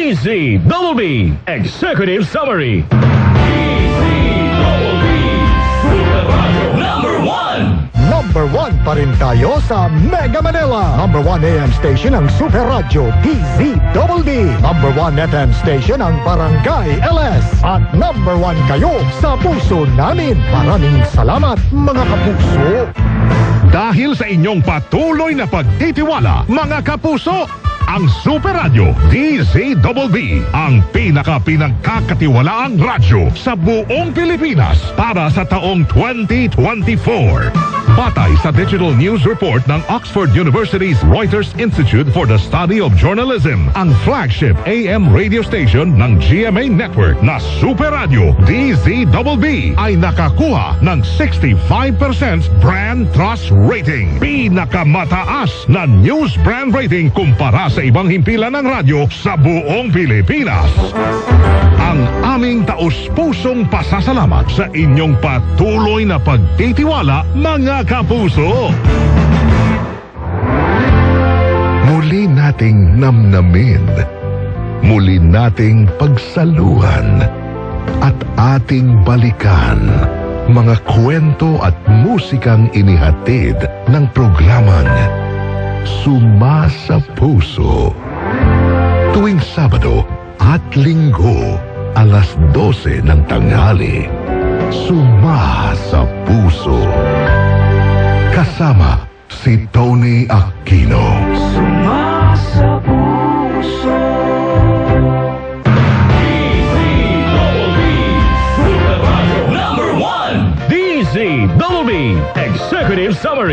DZBB Executive Summary. Number 1 pa rin tayo sa Mega Manila. Number 1 AM station ang Super Radio DZBB. Number 1 FM station ang Barangay LS. At number 1 kayo sa puso namin. Maraming salamat mga kapuso. Dahil sa inyong patuloy na pagtitiwala, mga kapuso, ang Super Radio DZBB ang pinagkakatiwalaang radyo sa buong Pilipinas para sa taong 2024. Batay sa Digital News Report ng Oxford University's Reuters Institute for the Study of Journalism, ang flagship AM radio station ng GMA Network na Super Radio DZBB ay nakakuha ng 65% brand trust rating. Pinakamataas na news brand rating kumpara sa ibang himpilan ng radyo sa buong Pilipinas. Ang aming taus-pusong pasasalamat sa inyong patuloy na pagtitiwala, mga kapuso. Muli nating namnamin, muli nating pagsaluhan, at ating balikan mga kwento at musikang inihatid ng programang Suma sa Puso. Tuwing Sabado at Linggo, alas 12 ng tanghali. Suma sa Puso. Kasama si Tony Aquino. Suma sa puso. DZBB Executive Summary.